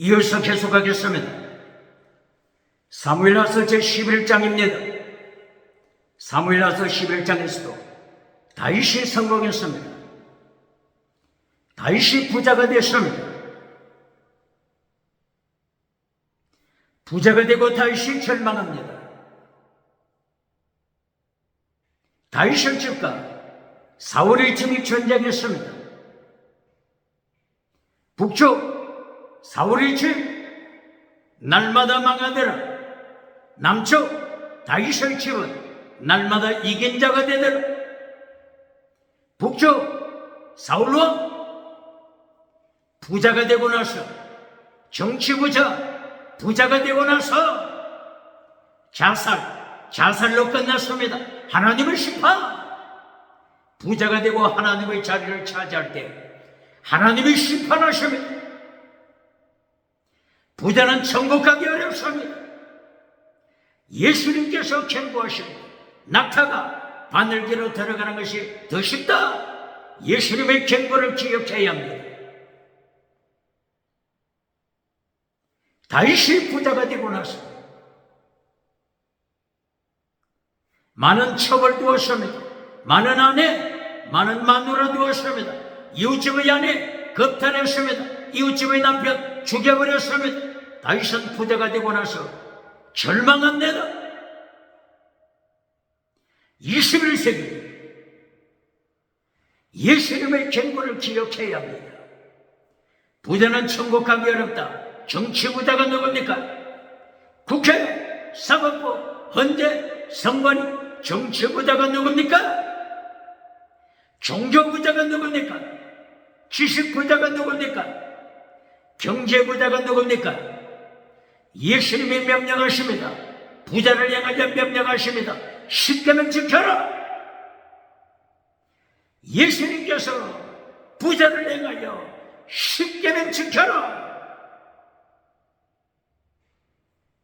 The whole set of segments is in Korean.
이어서 계속하겠습니다. 사무엘하서 제11장입니다. 사무엘하서 11장에서도 다윗이 성공했습니다. 다윗이 부자가 됐습니다. 부자가 되고 다윗이 절망합니다. 다윗을 즉각 사울의 집이 전쟁했습니다. 북쪽 사울의 집 날마다 망하더라. 남쪽 다윗의 집은 날마다 이긴 자가 되더라. 북쪽 사울왕 부자가 되고 나서 부자가 되고 나서 자살로 끝났습니다. 하나님의 심판. 부자가 되고 하나님의 자리를 차지할 때 하나님이 심판하십니다. 부자는 천국 가기 어렵습니다. 예수님께서 경고하십니다. 낙타가 바늘기로 들어가는 것이 더 쉽다. 예수님의 경고를 기억해야 합니다. 다윗이 부자가 되고 나서 많은 첩을 두었습니다. 많은 아내, 많은 마누라 두었습니다. 이웃집의 아내 겁탈했습니다. 이웃집의 남편 죽여버렸습니다. 다윗은 부자가 되고 나서 절망합니다. 21세기 예수님의 경고를 기억해야 합니다. 부자는 천국 가기 어렵다. 정치 부자가 누굽니까? 국회, 사법부, 헌재, 선관위, 정치 부자가 누굽니까? 종교 부자가 누굽니까? 지식 부자가 누굽니까? 경제 부자가 누굽니까? 예수님이 명령하십니다. 부자를 향하여 명령하십니다. 십계명 지켜라. 예수님께서 부자를 향하여 십계명 지켜라.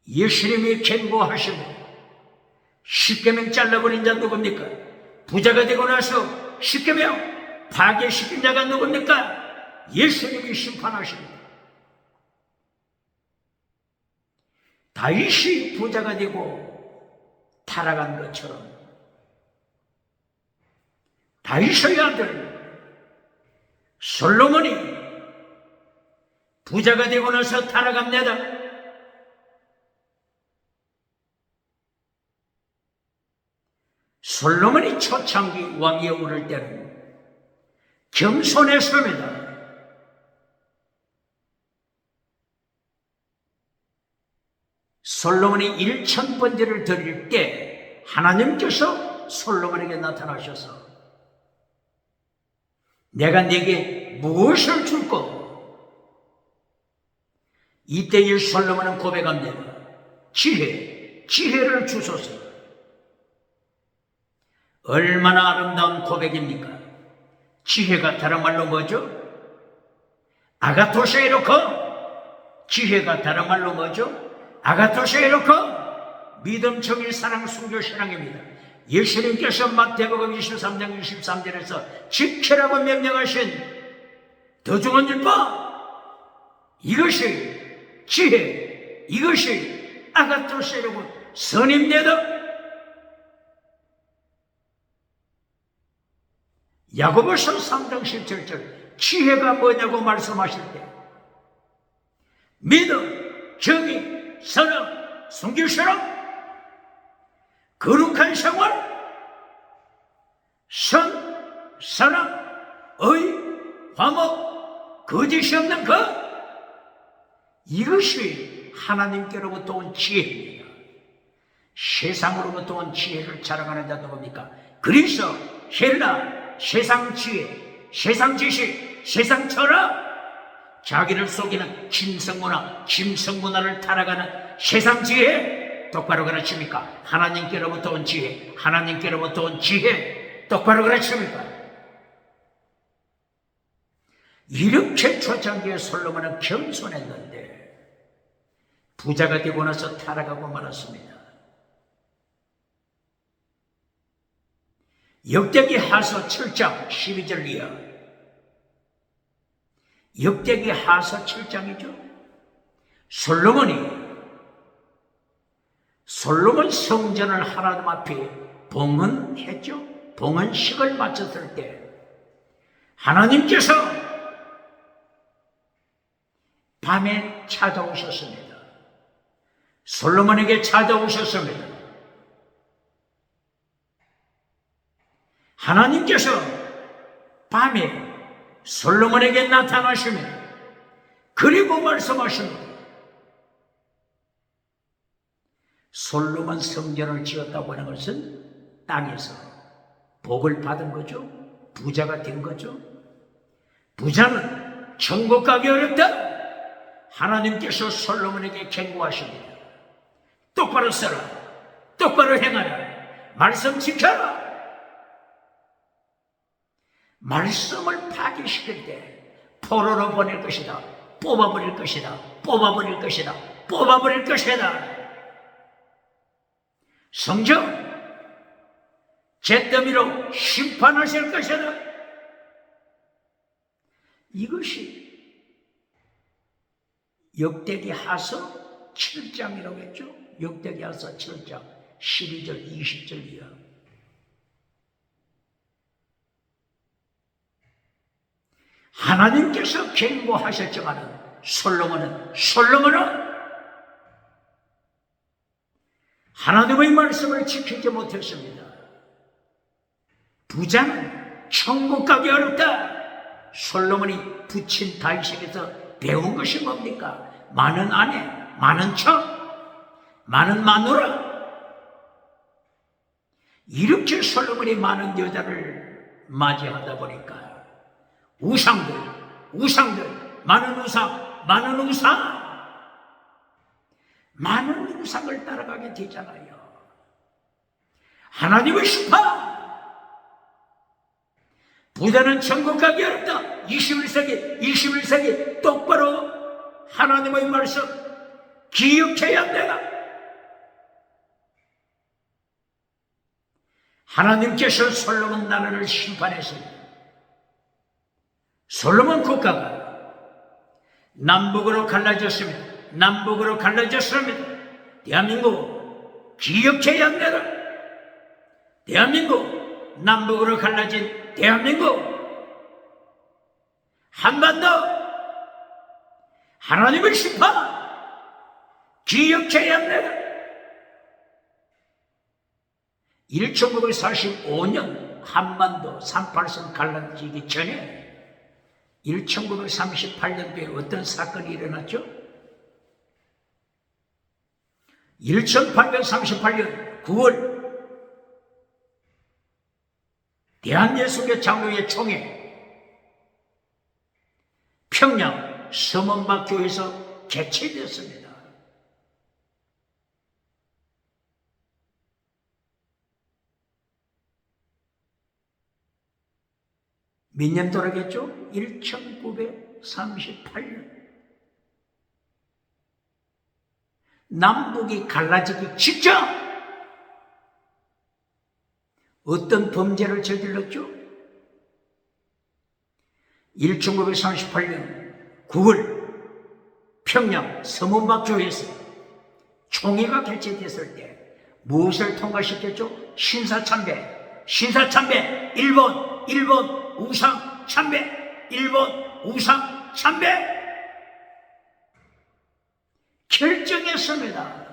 예수님이 경고하십니다. 십계명 잘라버린 자 누굽니까? 부자가 되고 나서 십계명 파괴시킨 자가 누굽니까? 예수님이 심판하십니다. 다윗이 부자가 되고 타락한 것처럼 다윗의 아들 솔로몬이 부자가 되고 나서 타락합니다. 솔로몬이 초창기 왕위에 오를 때는 겸손했습니다. 솔로몬이 1000번제를 드릴 때 하나님께서 솔로몬에게 나타나셔서 내가 네게 무엇을 줄까? 이때의 솔로몬은 고백합니다. 지혜를 주소서. 얼마나 아름다운 고백입니까? 지혜가 다른 말로 뭐죠? 아가토스 에로코. 지혜가 다른 말로 뭐죠? 아가토스 에로코. 믿음, 정의, 사랑, 순교, 신앙입니다. 예수님께서 마태복음 23장 23절에서 지키라고 명령하신 더 좋은 율법, 이것이 지혜, 이것이 아가토스 에로코 선임되다. 야고보서 3장 17절 지혜가 뭐냐고 말씀하실 때 믿음, 정의, 사랑, 순교신앙, 거룩한 생활, 선, 사랑, 의, 화목, 거짓이 없는 것, 이것이 하나님께로부터 온 지혜입니다. 세상으로부터 온 지혜를 자랑하는 자도 뭡니까? 그래서 헬라 세상 지혜, 세상 지식, 세상 철학, 자기를 속이는 짐승문화를 타락하는 세상 지혜 똑바로 가르칩니까? 하나님께로부터 온 지혜, 하나님께로부터 온 지혜 똑바로 가르칩니까? 이렇게 초창기에 솔로몬은 겸손했는데 부자가 되고 나서 타락하고 말았습니다. 역대기 하서 7장 12절 이하. 역대기 하서 7장이죠. 솔로몬 성전을 하나님 앞에 봉헌했죠. 봉헌식을 마쳤을 때 하나님께서 밤에 찾아오셨습니다. 솔로몬에게 찾아오셨습니다. 하나님께서 밤에 솔로몬에게 나타나시며 그리고 말씀하십니다. 솔로몬 성전을 지었다고 하는 것은 땅에서 복을 받은 거죠. 부자가 된 거죠. 부자는 천국 가기 어렵다. 하나님께서 솔로몬에게 경고하십니다. 똑바로 써라. 똑바로 행하라. 말씀 지켜라. 말씀을 파괴시킬 때 포로로 보낼 것이다. 뽑아버릴 것이다. 뽑아버릴 것이다. 뽑아버릴 것이다. 성경 잿더미로 심판하실 것이다. 이것이 역대기 하서 7장이라고 했죠. 역대기 하서 7장 12절 20절 이하. 하나님께서 경고하셨지만 솔로몬은 하나님의 말씀을 지키지 못했습니다. 부자는 천국 가기 어렵다. 솔로몬이 부친 다윗에게서 배운 것이 뭡니까? 많은 아내, 많은 척, 많은 마누라. 이렇게 솔로몬이 많은 여자를 맞이하다 보니까 우상들, 많은 우상, 많은 우상을 따라가게 되잖아요. 하나님의 심판. 부자는 천국 가기 어렵다. 21세기 똑바로 하나님의 말씀 기억해야 된다. 하나님께서 솔로몬 나라를 심판했습니다. 솔로몬 국가가 남북으로 갈라졌습니다. 대한민국 기억해야 한다. 대한민국 남북으로 갈라진 대한민국 한반도 하나님의 심판 기억해야 한다. 1945년 한반도 38선 갈라지기 전에 1938년도에 어떤 사건이 일어났죠? 1838년 9월 대한예수교 장로회 총회 평양 서문박 교회에서 개최되었습니다. 몇 년도라겠죠? 1938년. 남북이 갈라지기 직전 어떤 범죄를 저질렀죠? 1938년 9월 평양 서문박 교회에서 총회가 개최됐을 때 무엇을 통과시켰죠? 신사참배 1번 우상 참배 1번 우상 참배 결정했습니다.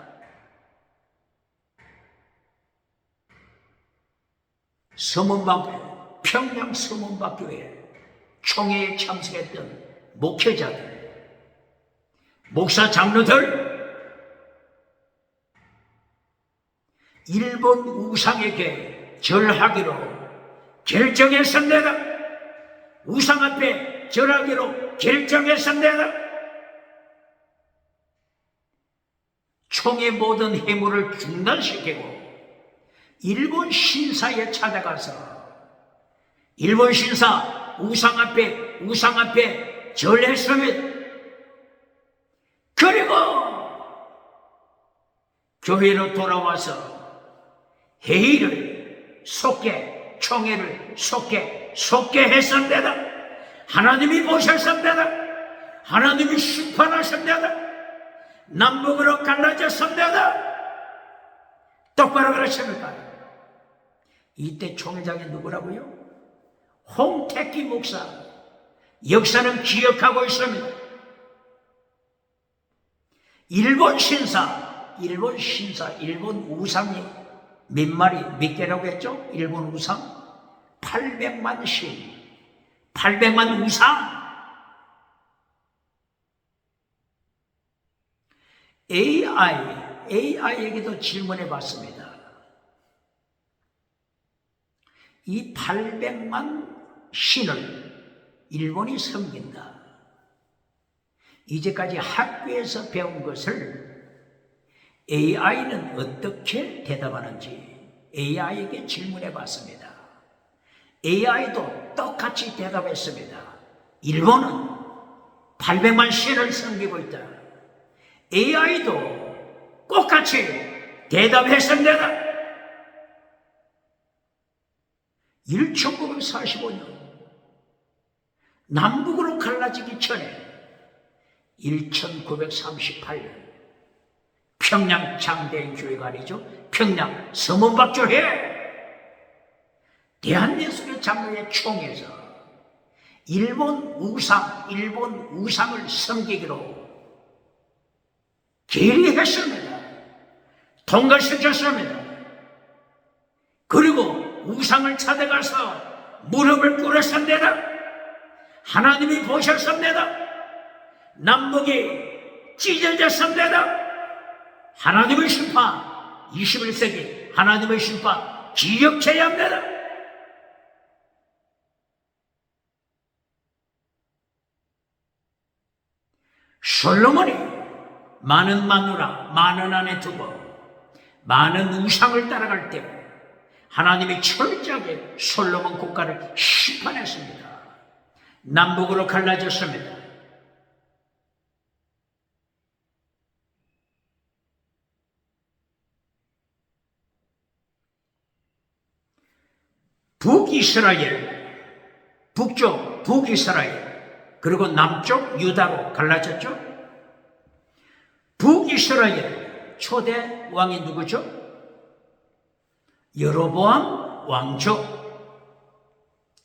평양 서문박 교회 총회에 참석했던 목회자들, 목사 장로들 일본 우상에게 절하기로 결정했습니다. 우상 앞에 절하기로 결정했습니다. 총의 모든 해물을 중단시키고 일본 신사에 찾아가서 일본 신사 우상 앞에 절했습니다. 그리고 교회로 돌아와서 회의를 속게 총회를 속게 했습니다. 하나님이 보셨습니다. 하나님이 심판하십니다. 남북으로 갈라졌습니다. 똑바로 그러십니까? 이때 총회장이 누구라고요? 홍택기 목사. 역사는 기억하고 있습니다. 일본 우상이 몇 마리, 몇 개라고 했죠? 일본 우상? 800만 신, 800만 우상. AI에게도 질문해 봤습니다. 이 800만 신을 일본이 섬긴다. 이제까지 학교에서 배운 것을 AI는 어떻게 대답하는지 AI에게 질문해 봤습니다. AI도 똑같이 대답했습니다. 일본은 800만 신을 섬기고 있다. AI도 똑같이 대답했습니다. 1945년 남북으로 갈라지기 전에 1938년 평양 장대인 교회가 아니죠. 평양 서문박조회 대한예술의 장로회 총회에서 일본 우상을 섬기기로 결의했습니다. 통과시켰습니다. 그리고 우상을 찾아가서 무릎을 꿇었습니다. 하나님이 보셨습니다. 남북이 찢어졌습니다. 하나님의 심판, 21세기 하나님의 심판 기억해야 합니다. 솔로몬이 많은 마누라, 많은 아내 두고 많은 우상을 따라갈 때 하나님이 철저하게 솔로몬 국가를 심판했습니다. 남북으로 갈라졌습니다. 북이스라엘, 그리고 남쪽 유다로 갈라졌죠. 북이스라엘 초대 왕이 누구죠? 여로보암 왕조,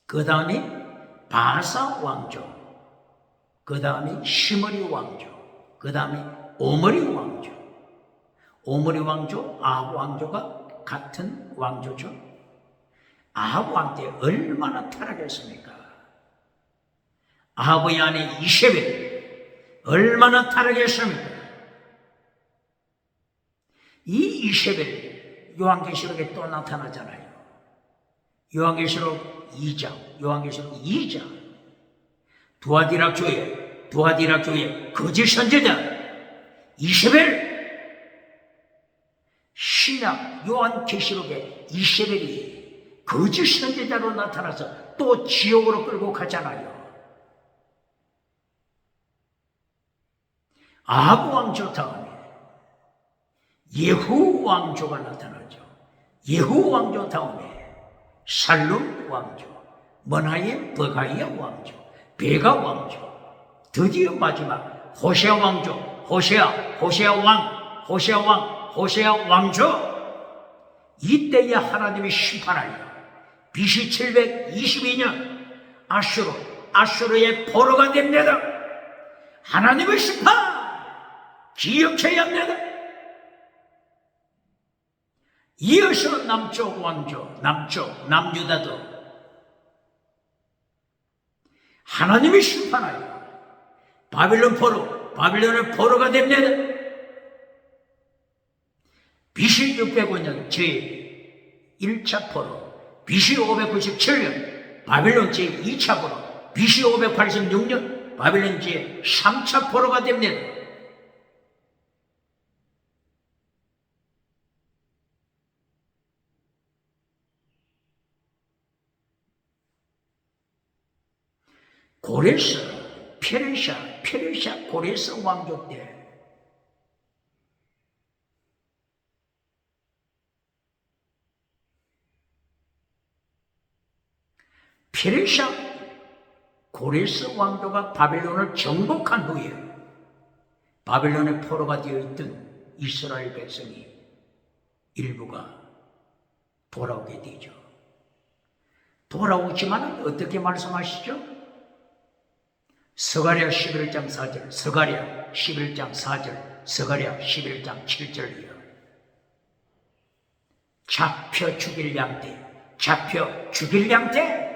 그 다음에 바사 왕조, 그 다음에 시므리 왕조, 그 다음에 오므리 왕조. 오므리 왕조, 아합 왕조가 같은 왕조죠. 아합 왕 때 얼마나 타락했습니까? 아합의 아내 이세벨 얼마나 타락했습니까? 이 이세벨 요한계시록에 또 나타나잖아요. 요한계시록 2장 두아디라 교회 거짓 선지자 이세벨, 신약 요한계시록에 이세벨이 거짓 선지자로 나타나서 또 지옥으로 끌고 가잖아요. 아합 왕조 다음에 예후 왕조가 나타나죠. 예후 왕조 다음에 살룸 왕조, 머나의 버가이아 왕조, 베가 왕조, 드디어 마지막 호세아 왕조, 호세아 왕조. 이때에 하나님이 심판하여 BC 722년 아수르의 포로가 됩니다. 하나님의 심판 기억해야 합니다. 이어서 남쪽 왕조, 남유다도 하나님이 심판하여 바빌론의 포로가 됩니다. BC 605년 제1차 포로, BC 597년 바빌론 제2차 포로, BC 586년 바빌론 제3차 포로가 됩니다. 고레스, 페르시아 고레스 왕조 때 페르시아 고레스 왕조가 바벨론을 정복한 후에 바벨론의 포로가 되어 있던 이스라엘 백성이 일부가 돌아오게 되죠. 돌아오지만 어떻게 말씀하시죠? 스가랴 11장 4절, 스가랴 11장 4절, 스가랴 11장 7절이요. 잡혀 죽일 양떼, 잡혀 죽일 양떼.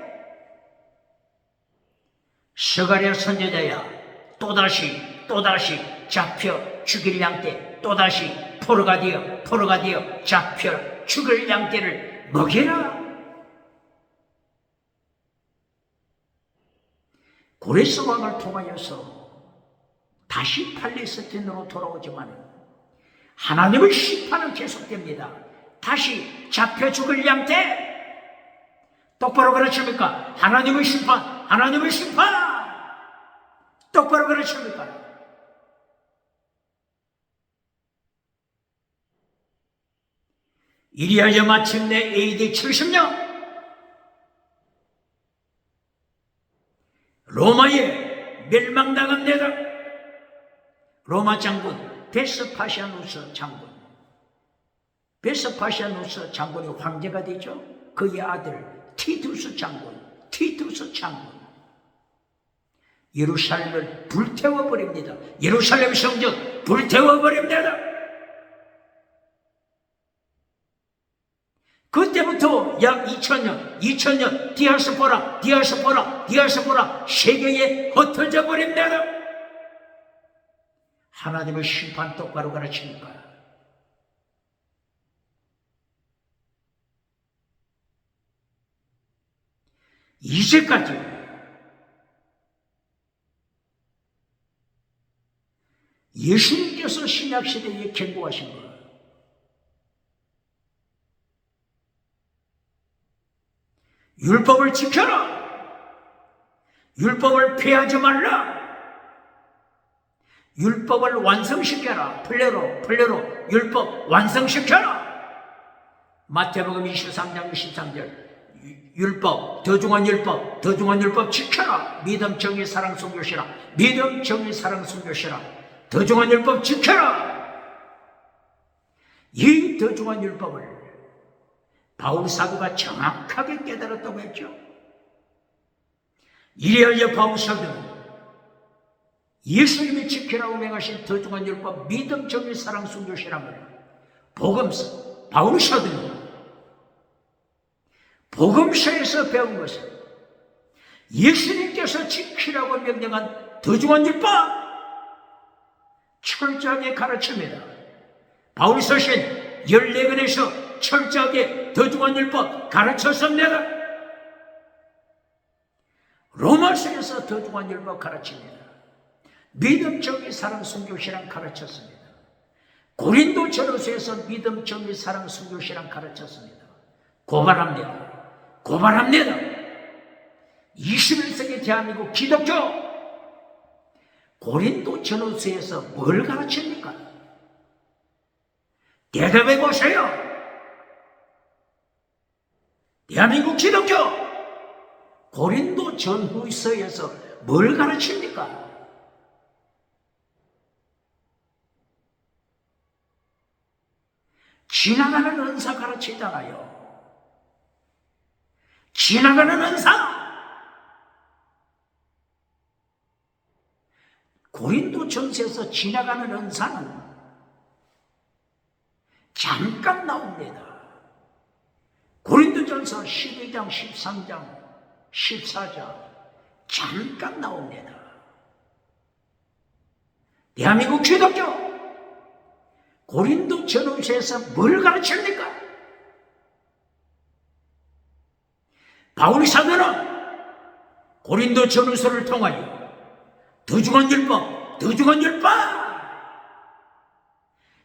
스가랴 선지자야, 또다시 잡혀 죽일 양떼, 또다시 포로가 되어 잡혀 죽일 양떼를 먹여라. 고레스 왕을 통하여서 다시 팔레스틴으로 돌아오지만 하나님의 심판은 계속됩니다. 다시 잡혀 죽을 양떼. 똑바로 가르칩니까? 하나님의 심판, 하나님의 심판. 똑바로 가르칩니까? 이리하여 마침내 AD 70년 로마에 멸망당한 데다 로마 장군 베스파시아누스 장군이 황제가 되죠. 그의 아들 티투스 장군 예루살렘을 불태워버립니다. 예루살렘 성전 불태워버립니다. 그때부터 약 2000년 디아스포라 세계에 흩어져 버립니다. 하나님의 심판 똑바로 가르칩니까? 이제까지 예수님께서 신약시대에 경고하신 것, 율법을 지켜라, 율법을 폐하지 말라, 율법을 완성시켜라, 플레로 율법 완성시켜라. 마태복음 23장 23절 율법, 더중한 율법 지켜라. 믿음, 정의, 사랑, 순교시라. 믿음, 정의, 사랑, 순교시라. 더중한 율법 지켜라. 이 더중한 율법을 바울 사도가 정확하게 깨달았다고 했죠. 이리하여 바울 사도는 예수님이 지키라고 명하신 더중한 율법, 믿음, 정의, 사랑, 순교시라를 복음서, 바울 사도는 복음서에서 배운 것은 예수님께서 지키라고 명령한 더중한 율법 철저하게 가르칩니다. 바울이 서신 14권에서 철저하게 더중한 율법 가르쳤습니다. 로마서에서 더중한 율법 가르칩니다. 믿음, 정의, 사랑, 순교시랑 가르쳤습니다. 고린도 전후서에서 믿음, 정의, 사랑, 순교시랑 가르쳤습니다. 고발합니다. 21세기 대한민국 기독교 고린도 전후서에서 뭘 가르칩니까? 대답해 보세요. 대한민국 기독교 고린도 전후서에서 뭘 가르칩니까? 지나가는 은사 가르치잖아요. 지나가는 은사. 고린도 전서에서 지나가는 은사는 잠깐 나옵니다. 고린도전서 12장, 13장, 14장 잠깐 나옵니다. 대한민국 기독교 고린도 전후서에서 뭘 가르칩니까? 바울 사도는 고린도 전후서를 통하여 더중한 율법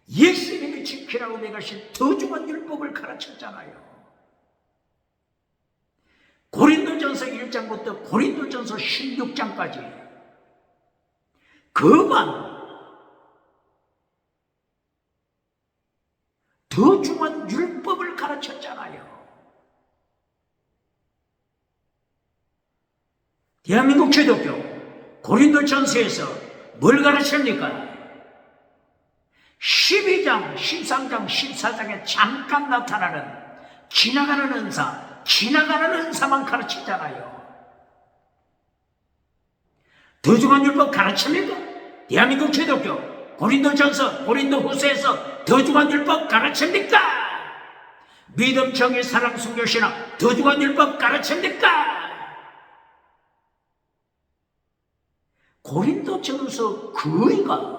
예수님이 지키라고 명하신 더중한 율법을 가르쳤잖아요. 고린도전서 1장부터 고린도전서 16장까지 그만 더중한 율법을 가르쳤잖아요. 대한민국 기독교 고린도전서에서 뭘 가르칩니까? 12장, 13장, 14장에 잠깐 나타나는 지나가는 은사, 지나가는 은사만 가르치잖아요. 더 중한 율법 가르칩니까? 대한민국 기독교 고린도전서, 고린도후서에서 더 중한 율법 가르칩니까? 믿음, 정의, 사랑, 순교, 신앙 더 중한 율법 가르칩니까? 고린도전서 거의가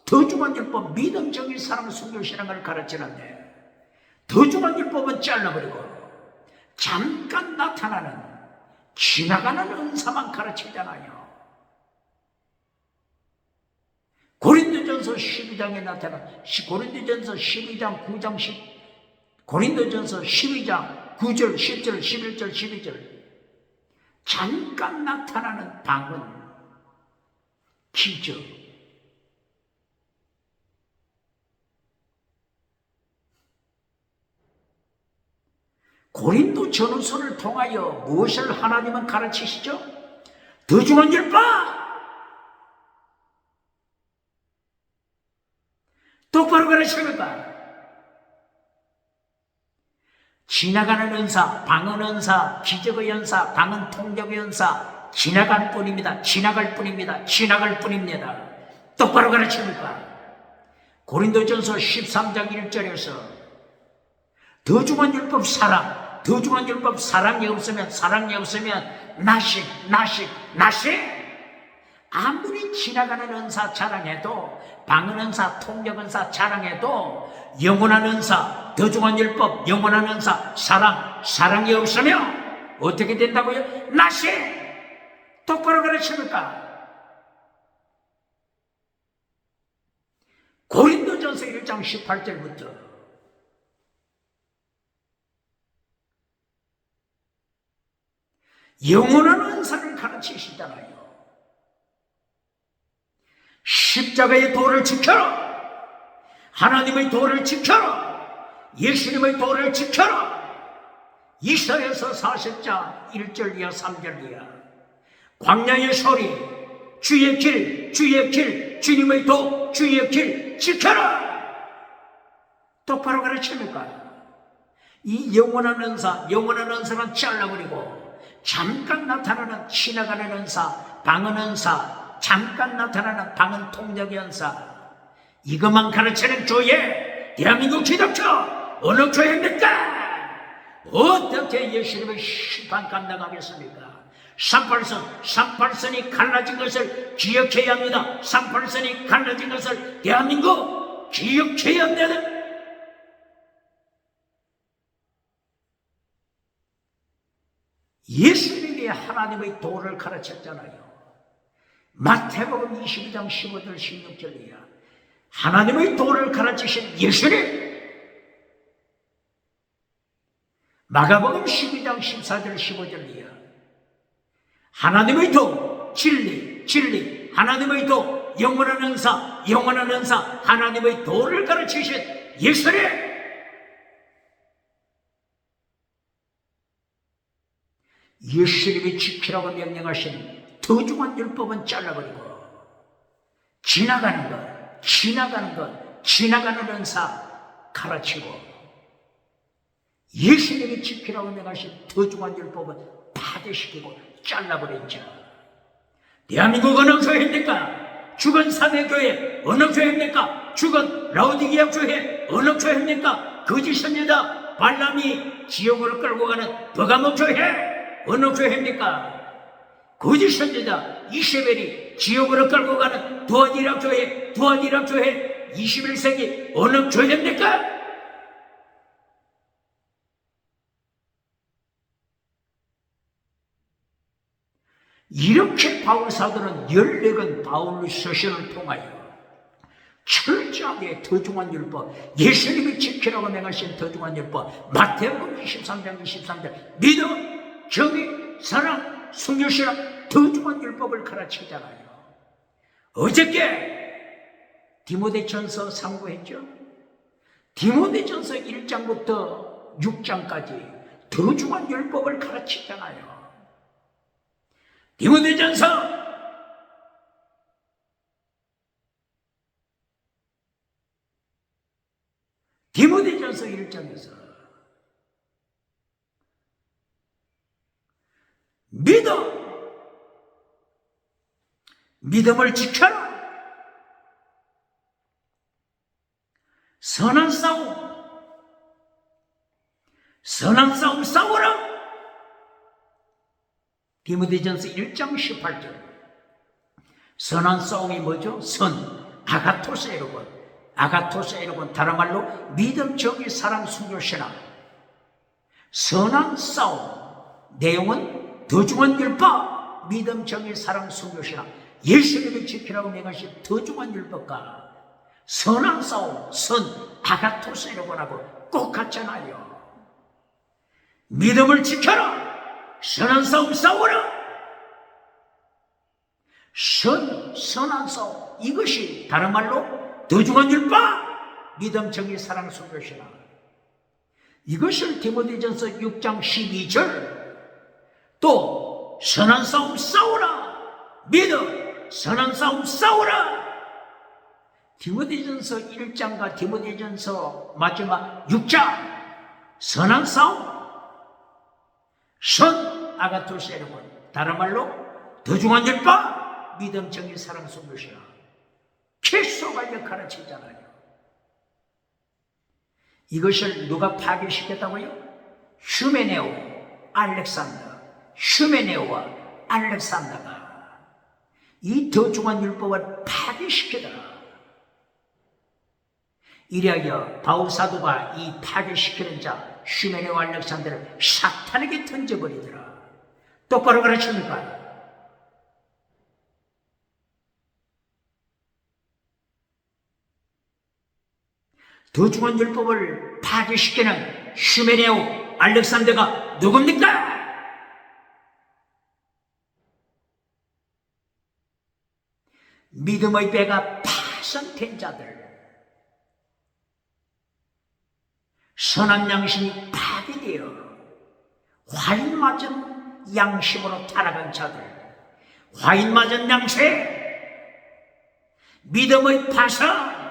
더 중한 율법, 믿음, 정의, 사랑, 순교, 신앙을 가르치는데 더 중한 율법은 잘라버리고 잠깐 나타나는 지나가는 은사만 가르치잖아요. 고린도전서 12장에 나타난 고린도전서 12장 9장 10 고린도전서 12장 9절 10절 11절 12절 잠깐 나타나는 방언 기적 고린도 전후서를 통하여 무엇을 하나님은 가르치시죠? 더 중한 율법! 똑바로 가르칩니까? 지나가는 은사, 방언 은사, 기적의 은사, 방언 통역의 은사 지나갈 뿐입니다. 지나갈 뿐입니다. 지나갈 뿐입니다. 똑바로 가르칩니까? 고린도전서 13장 1절에서 더 중한 율법 사랑, 더 중한 율법 사랑이 없으면 나식 아무리 지나가는 은사 자랑해도 방언 은사, 통역 은사 자랑해도 영원한 은사, 더 중한 율법, 영원한 은사, 사랑이 없으면 어떻게 된다고요? 나식! 똑바로 가르칩니까? 고린도전서 1장 18절부터 영원한 은사를 가르치시잖아요. 십자가의 도를 지켜라. 하나님의 도를 지켜라. 예수님의 도를 지켜라. 이사야서 40장 1절 이하 3절 이하 광야의 소리 주의 길 주님의 도 주의 길 지켜라. 똑바로 가르칩니까? 이 영원한 은사는 잘라버리고 잠깐 나타나는 지나가는 은사, 방언 은사, 잠깐 나타나는 방언 통역의 은사 이것만 가르치는 교회 대한민국 기독교 어느 교회입니까? 어떻게 예수님의 심판 감당하겠습니까? 38선이 갈라진 것을 기억해야 합니다. 38선이 갈라진 것을 대한민국 기억해야 합니다. 예수님이 하나님의 도를 가르쳤잖아요. 마태복음 22장 15절 16절이야. 하나님의 도를 가르치신 예수님. 마가복음 12장 14절 15절이야. 하나님의 도 진리 하나님의 도 영원한 은사 하나님의 도를 가르치신 예수님. 예수님이 지키라고 명령하신 더 중한 율법은 잘라버리고 지나가는 것 은사 가르치고 예수님이 지키라고 명령하신 더 중한 율법은 파괴시키고 잘라버린 자. 대한민국 어느 교회입니까? 죽은 사내교회 어느 교회입니까? 죽은 라오디게아 교회 어느 교회입니까? 거짓입니다. 발람이 지옥으로 끌고 가는 버가모 교회 어느 교회입니까? 거짓 선지자 이세벨이 지옥으로 끌고 가는 두아디라 교회 21세기 어느 교회입니까? 이렇게 바울 사도는 14권 바울의 서신을 통하여 철저하게 더 중한 율법, 예수님이 지키라고 명하신 더 중한 율법, 마태복음 23장 23절 믿음, 정의, 사랑, 순교, 신앙 더 중한 율법을 가르치잖아요. 어저께 디모데전서 상고했죠. 디모데전서 1장부터 6장까지 더 중한 율법을 가르치잖아요. 디모데전서 디모데전서 1장에서 믿음을 지켜라. 선한 싸움 싸워라. 디모데전서 1장 18절. 선한 싸움이 뭐죠? 아가토스 에로곤, 다른 말로 믿음, 정의, 사랑, 순교, 신앙. 선한 싸움, 내용은 더중한 율법, 믿음, 정의, 사랑, 순교, 신앙. 예수님을 지키라고 명하신 더중한 율법과 선한 싸움, 아가토스 에로곤하고 꼭 같잖아요. 믿음을 지켜라. 선한 싸움 싸워라. 선한 싸움, 이것이 다른 말로 더중한 율법, 믿음, 정의, 사랑, 순교, 신앙. 이것을 디모데전서 6장 12절 또 선한 싸움 싸우라. 믿음, 선한 싸움 싸우라. 디모데전서 1장과 디모데전서 마지막 6장 선한 싸움, 아가토스 에로곤, 다른 말로 더중한 율법, 믿음, 정의, 사랑, 순교, 신앙. 계속하여 가르치잖아요. 이것을 누가 파괴시켰다고요? 휴메네오와 알렉산더가 이 더중한 율법을 파괴시키더라. 이래하여 바울 사도가 이 파괴시키는 자 휴메네오 알렉산더를 사탄에게 던져버리더라. 똑바로 가르칩니까? 더중한 율법을 파괴시키는 휴메네오 알렉산더가 누굽니까? 믿음의 배가 파손된 자들, 선한 양심이 파괴되어 화인 맞은 양심으로 타락한 자들, 화인 맞은 양심, 믿음의 파손.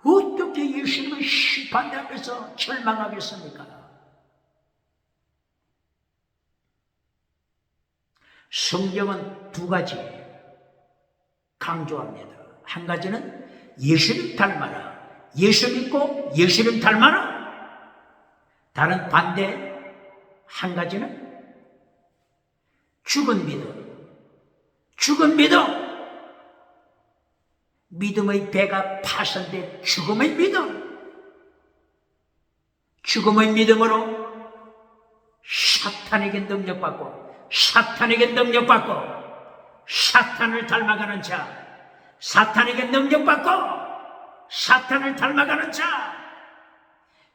어떻게 예수님의 심판 앞에서 절망하겠습니까? 성경은 두 가지 강조합니다. 한 가지는 예수님 닮아라, 예수 믿고 예수님 닮아라. 다른 반대 한 가지는 죽은 믿음, 믿음의 배가 파손된 죽음의 믿음으로 사탄에게 능력받고 사탄을 닮아가는 자, 사탄에게 능력받고 사탄을 닮아가는 자,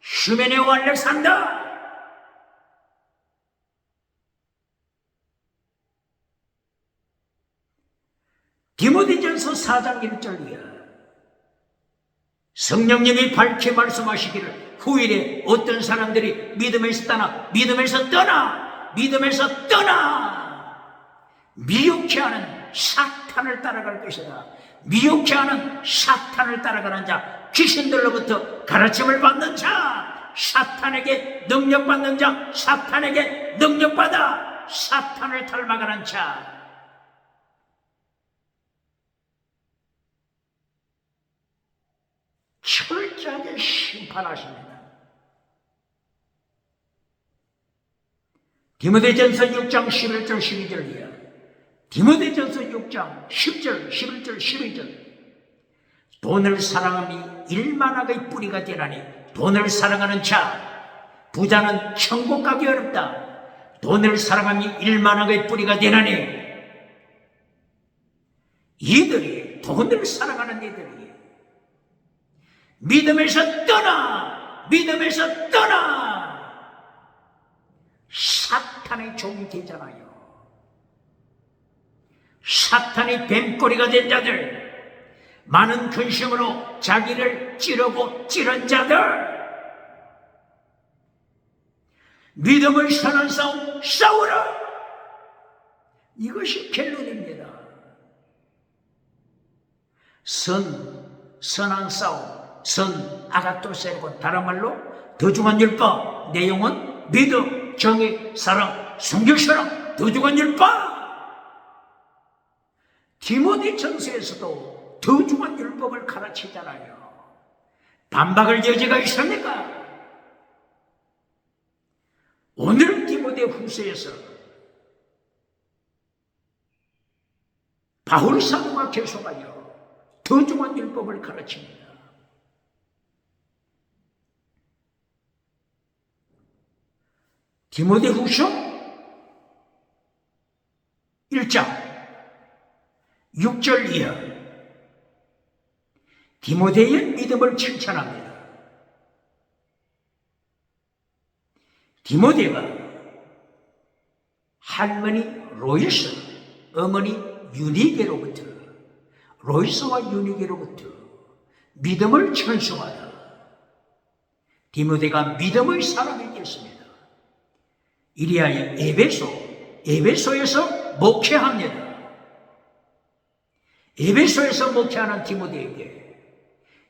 휴메네오 알렉산더. 디모데전서 4장 1절이야. 성령님이 밝히 말씀하시기를 후일에 어떤 사람들이 믿음에서 떠나 미혹해 하는 사탄을 따라갈 것이다. 미혹해 하는 사탄을 따라가는 자, 귀신들로부터 가르침을 받는 자, 사탄에게 능력받는 자, 사탄에게 능력받아 사탄을 닮아가는 자. 철저하게 심판하십니다. 디모데전서 6장 11절 12절이야. 디모데전서 6장 10절 11절 12절. 돈을 사랑함이 일만하게 뿌리가 되나니 돈을 사랑하는 자, 부자는 천국 가기 어렵다. 돈을 사랑함이 일만하게 뿌리가 되나니, 이들이 돈을 사랑하는 이들이 믿음에서 떠나 사탄의 종이 되잖아요. 사탄의 뱀꼬리가 된 자들, 많은 근심으로 자기를 찌르고 찌른 자들, 믿음을 선한 싸움 싸우라. 이것이 결론입니다. 선한 싸움, 선, 아가토세르고 다른 말로 더 중한 율법, 내용은 믿음, 정의, 사랑, 순결처럼 더 중한 율법. 디모데전서에서도 더 중한 율법을 가르치잖아요. 반박할 여지가 있습니까? 오늘 디모데후서에서 바울 사도가 계속하여 더 중한 율법을 가르칩니다. 디모데후서 1장 6절 이하 디모데의 믿음을 칭찬합니다. 디모데가 할머니 로이스, 어머니 유니게로부터, 로이스와 유니게로부터 믿음을 전수하다. 디모데가 믿음의 사람이 됐습니다. 이리하여 에베소에서 목회합니다. 에베소에서 목회하는 디모데에게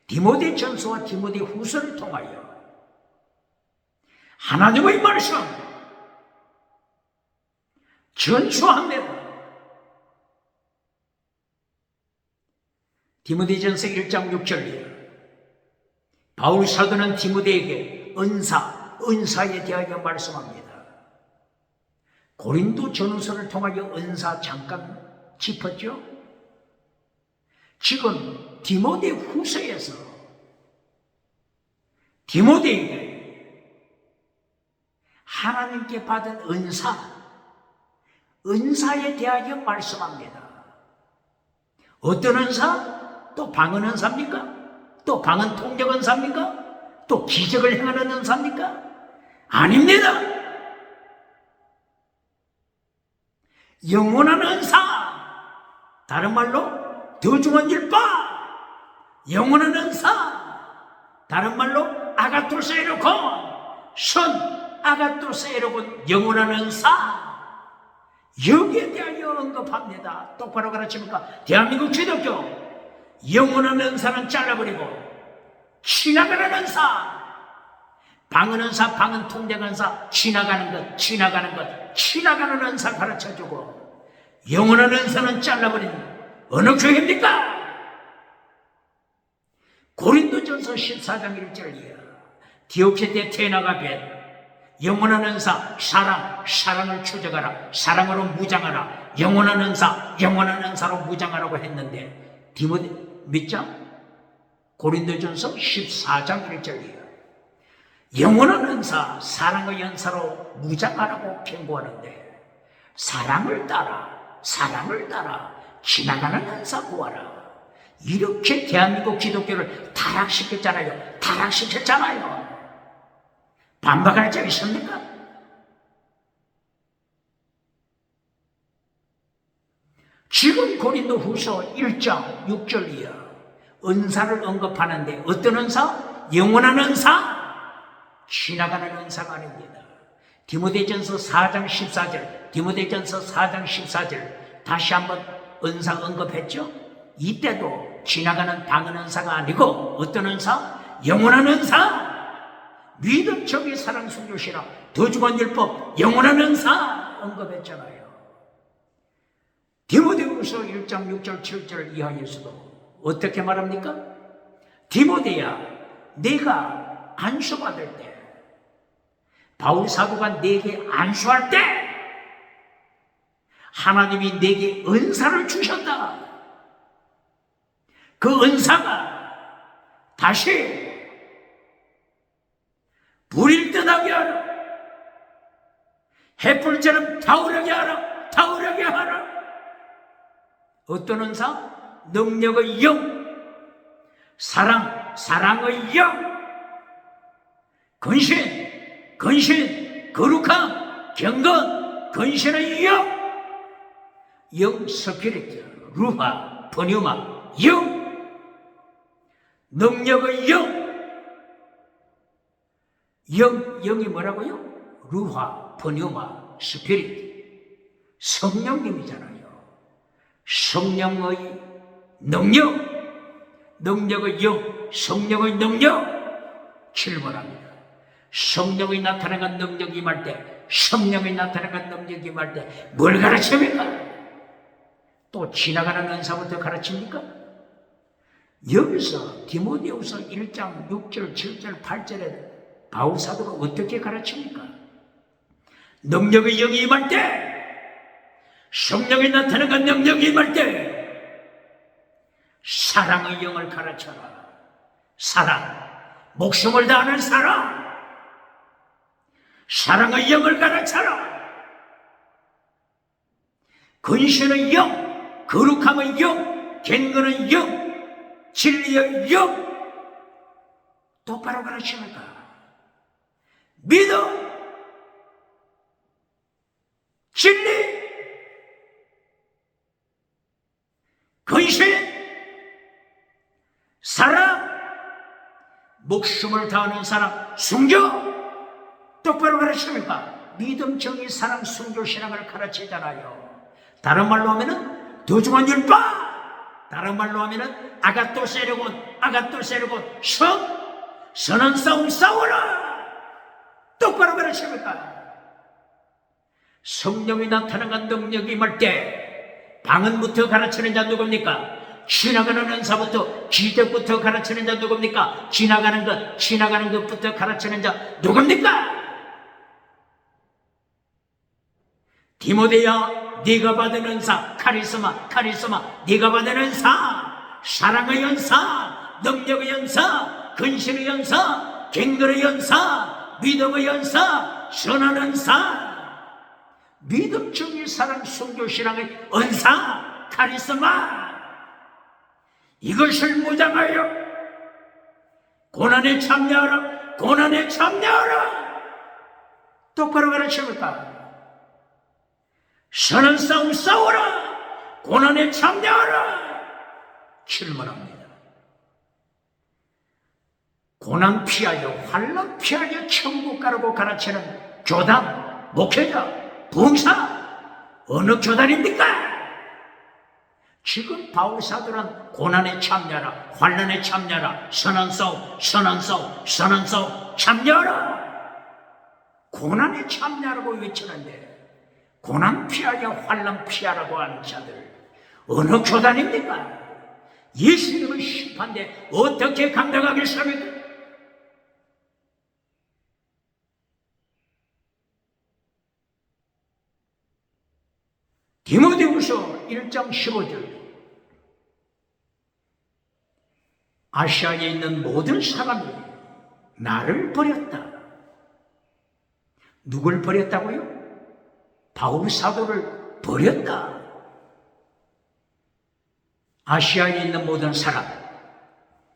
디모데전서와 디모데후서를 통하여 하나님의 말씀 전수합니다. 디모데전서 1장 6절 바울 사도는 디모데에게 은사에 대하여 말씀합니다. 고린도 전후서를 통하여 은사 잠깐 짚었죠? 지금 디모데후서에서 디모데에게 하나님께 받은 은사에 대하여 말씀합니다. 어떤 은사? 또 방언 은사입니까? 또 방언 통역 은사입니까? 또 기적을 행하는 은사입니까? 아닙니다. 영원한 은사, 다른 말로 더 중한 율법, 영원한 은사, 다른 말로 아가토스 에로곤, 선 아가토스 에로곤, 영원한 은사, 여기에 대하여 언급합니다. 똑바로 가르칩니까? 대한민국 기독교 영원한 은사는 잘라버리고 지나가는 은사, 방언 은사, 방언 통역 은사, 지나가는 은사 가르쳐주고 영원한 은사는 잘라버리는 어느 교회입니까? 고린도전서 14장 1절 이하 디오케데 테나가 벳 영원한 은사, 사랑을 추적하라, 사랑으로 무장하라, 영원한 은사로 무장하라고 했는데 디모데 몇 장? 고린도전서 14장 1절 이하 영원한 은사, 사랑의 연사로 무장하라고 편고하는데 사랑을 따라 지나가는 은사 구하라. 이렇게 대한민국 기독교를 타락시켰잖아요. 반박할 적 있습니까? 지금 고린도후서 1장 6절 이하 은사를 언급하는데 어떤 은사? 영원한 은사, 지나가는 은사가 아닙니다. 디모데전서 4장 14절 다시 한번 은사 언급했죠? 이때도 지나가는 방언 은사가 아니고 어떤 은사? 영원한 은사, 믿음, 정의, 사랑, 순교시라 더 중한 율법, 영원한 은사 언급했잖아요. 디모데후서 1장 6절 7절 이하에서도 어떻게 말합니까? 디모데야, 내가 안수받을 때, 바울 사도가 내게 안수할 때 하나님이 내게 은사를 주셨다. 그 은사가 다시 불일 듯하게 하라, 햇불처럼 타오르게 하라. 어떤 은사? 능력의 영, 사랑의 영, 근신, 거룩함, 경건, 근신의 영, 스피리트, 루하, 퍼뉴마, 영, 능력의 영이 뭐라고요? 루하, 퍼뉴마, 스피리트, 성령님이잖아요. 성령의 능력, 능력의 영, 성령의 능력 출발합니다. 성령이 나타나는 능력이 임할 때, 성령이 나타나는 능력이 임할 때 뭘 가르칩니까? 또 지나가는 은사부터 가르칩니까? 여기서 디모데후서 1장 6절, 7절, 8절에 바울 사도가 어떻게 가르칩니까? 능력의 영이 임할 때, 성령이 나타나는 능력이 임할 때 사랑의 영을 가르쳐라. 사랑, 목숨을 다하는 사랑, 사랑의 영을 가르쳐라. 근신의 영, 거룩함의 영, 갱건의 영, 진리의 영 똑바로 가르칩니다. 믿음, 진리, 근신, 사랑, 목숨을 다하는 사랑, 순교 똑바로 가르칩니까? 믿음, 정의, 사랑, 순교, 신앙을 가르치잖아요. 다른 말로 하면은 도중한 율법, 다른 말로 하면은 아가토세르곤, 아가토세르곤, 선한 싸움 싸워라 똑바로 가르칩니까? 성령이 나타나는 능력이 임할 때 방언부터 가르치는 자 누굽니까? 지나가는 은사부터, 기적부터 가르치는 자 누굽니까? 지나가는 것부터 가르치는 자 누굽니까? 디모데야, 네가 받은 은사, 카리스마, 네가 받은 은사, 사랑의 은사, 능력의 은사, 근신의 은사, 갱근의 은사, 믿음의 은사, 선한 은사, 믿음, 정의, 사랑, 순교, 신앙의 은사, 카리스마, 이것을 무장하여 고난에 참여하라, 고난에 참여하라 똑바로 가르칩니까? 선한 싸움 싸워라, 고난에 참여하라 출문합니다. 고난 피하여, 환난 피하여 천국 가라고 가르치는 교단, 목회자, 부흥사 어느 교단입니까? 지금 바울 사도란 고난에 참여하라, 환난에 참여하라, 선한 싸움 참여하라, 고난에 참여하라고 외치는데 고난 피하여 환난 피하라고 하는 자들 어느 교단입니까? 예수님의 심판대 어떻게 감당하겠습니까? 디모데후서 1장 15절 아시아에 있는 모든 사람이 나를 버렸다. 누굴 버렸다고요? 바울 사도를 버렸다. 아시아에 있는 모든 사람,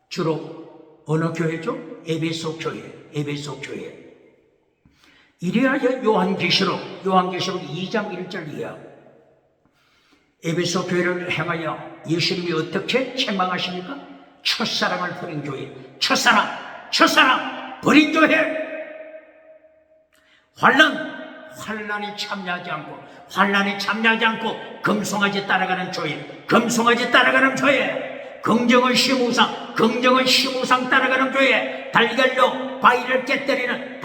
주로 어느 교회죠? 에베소 교회. 이리하여 요한계시록 2장 1절 이하 에베소 교회를 향하여 예수님이 어떻게 책망하십니까? 첫사랑을 버린 교회, 첫사랑 버린 교회, 환난에 참여하지 않고 금송아지 따라가는 교회, 긍정의 시무상 따라가는 교회, 달걀로 바위를 깨뜨리는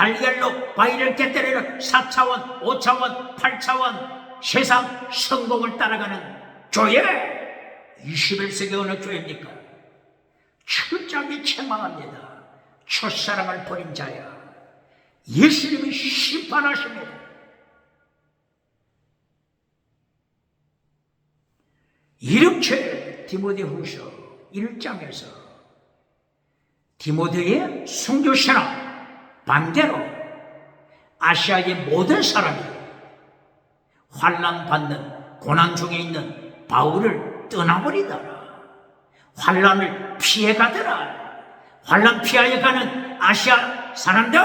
4차원, 5차원, 8차원 세상 성공을 따라가는 교회, 21세기 어느 교회입니까? 철저하게 책망합니다. 첫사랑을 버린 자야, 예수님이 심판하십니다. 이렇게 디모데후서 1장에서 디모데의 순교신앙 반대로 아시아의 모든 사람이 환난받는 고난 중에 있는 바울을 떠나버리더라. 환난을 피해가더라. 환난 피하여 가는 아시아 사람들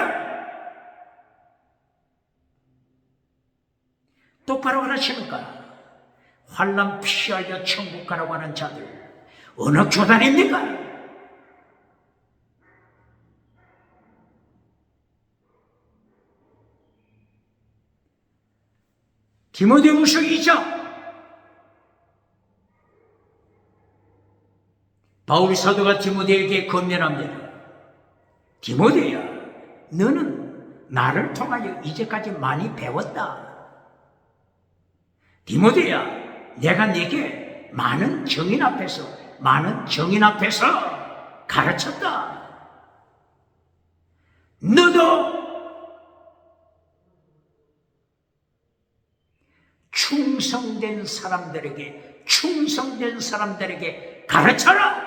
똑바로 가르칩니까? 환난 피하여 천국 가라고 하는 자들 어느 교단입니까? 디모데후서 2장 바울 사도가 디모데에게 건면합니다. 디모데야, 너는 나를 통하여 이제까지 많이 배웠다. 디모데야, 내가 네게 많은 정인 앞에서 가르쳤다. 너도 충성된 사람들에게 가르쳐라.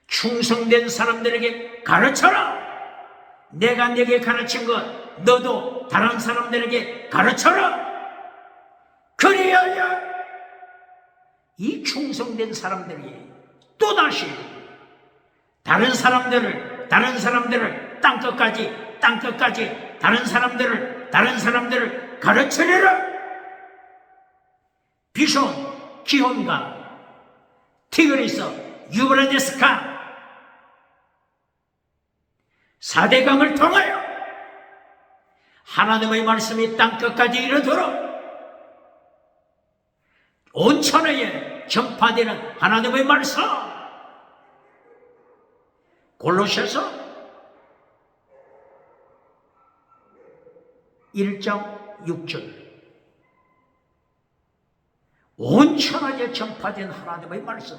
충성된 사람들에게 가르쳐라. 내가 네게 가르친 것 너도 다른 사람들에게 가르쳐라. 그리하여 이 충성된 사람들이 또다시 다른 사람들을 땅끝까지 다른 사람들을 가르치리라. 비숑, 기혼과 티그리스, 유브라데스카 4대강을 통하여 하나님의 말씀이 땅끝까지 이르도록 온 천하에 전파되는 하나님의 말씀. 골로새서 1장 6절. 온 천하에 전파된 하나님의 말씀.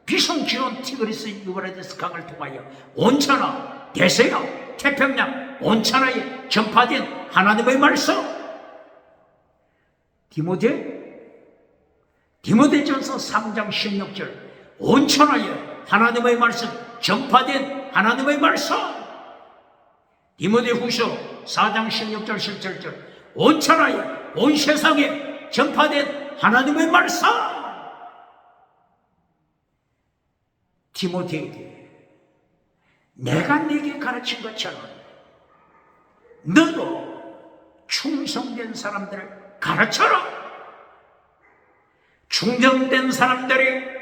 비숑, 기온, 티그리스, 유브라데스 강을 통하여 온 천하, 대서양, 태평양, 온 천하에 전파된 하나님의 말씀. 디모데전서 3장 16절. 온 천하에 하나님의 말씀, 전파된 하나님의 말씀. 디모데후서 4장 16절 17절. 온 천하에, 온 세상에 전파된 하나님의 말씀. 디모데에게 내가 네게 가르친 것처럼 너도 충성된 사람들을 가르쳐라. 충성된 사람들이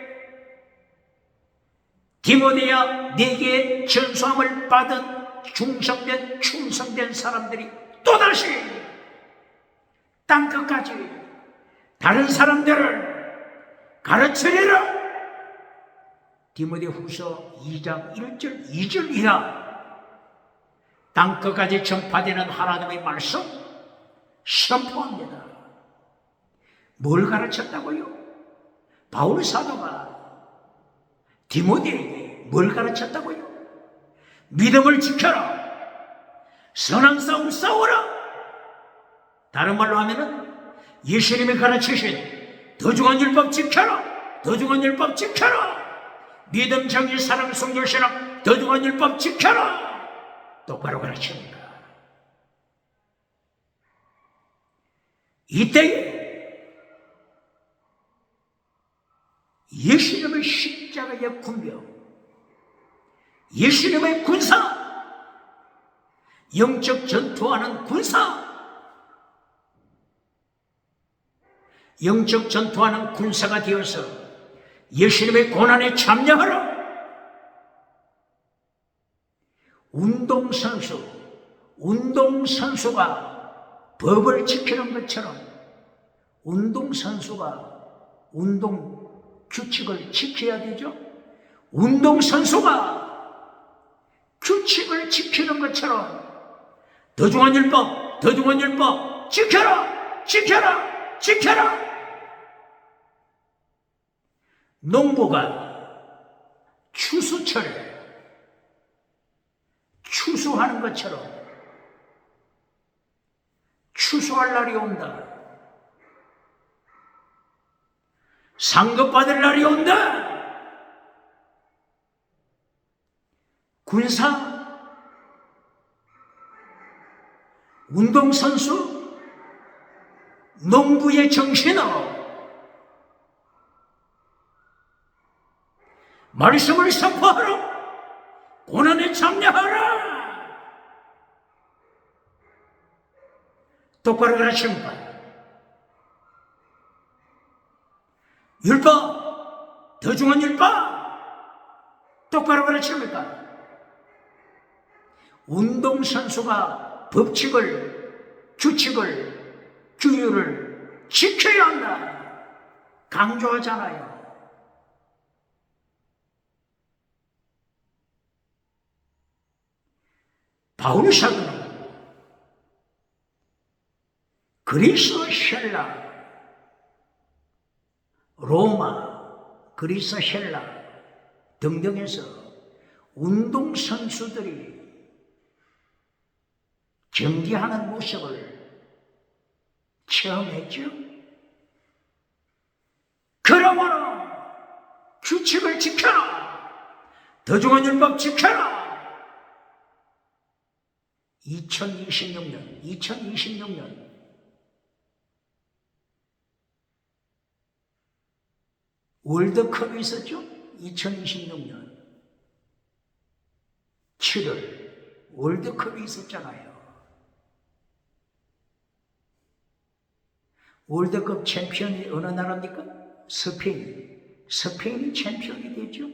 디모데야, 네게 전수함을 받은 충성된 사람들이 또다시 땅끝까지 다른 사람들을 가르치리라. 디모데후서 2장 1절 2절 이하 땅끝까지 전파되는 하나님의 말씀 선포합니다. 뭘 가르쳤다고요? 바울 사도가 디모데에게 뭘 가르쳤다고요? 믿음을 지켜라. 선한 싸움 싸워라. 다른 말로 하면은 예수님이 가르치신 더중한 율법 지켜라. 더중한 율법 지켜라. 믿음, 정의, 사랑, 성결, 신앙 더중한 율법 지켜라. 똑바로 가르칩니다. 이때에 예수님의 십자가의 군병, 예수님의 군사, 영적 전투하는 군사, 영적 전투하는 군사가 되어서 예수님의 고난에 참여하라. 운동선수가 법을 지키는 것처럼 운동선수가 운동 규칙을 지켜야 되죠. 운동선수가 규칙을 지키는 것처럼 더중한 율법 지켜라. 농부가 추수철에 추수하는 것처럼 추수할 날이 온다. 상급받을 날이 온다. 군사, 운동선수, 농부의 정신으로 말씀을 선포하라. 고난에 참여하라. 똑바로 가르칩니다. 율법, 더중한 율법 똑바로 가르칩니까? 운동선수가 법칙을, 규칙을, 규율을 지켜야 한다. 강조하잖아요. 바울 사도는 그리스 헬라, 로마, 그리스 헬라 등등에서 운동선수들이 경기하는 모습을 체험했죠. 그러므로 규칙을 지켜라. 더중한 율법 지켜라. 2026년 월드컵이 있었죠? 2026년 7월 월드컵이 있었잖아요. 월드컵 챔피언이 어느 나라입니까? 스페인이 챔피언이 되죠.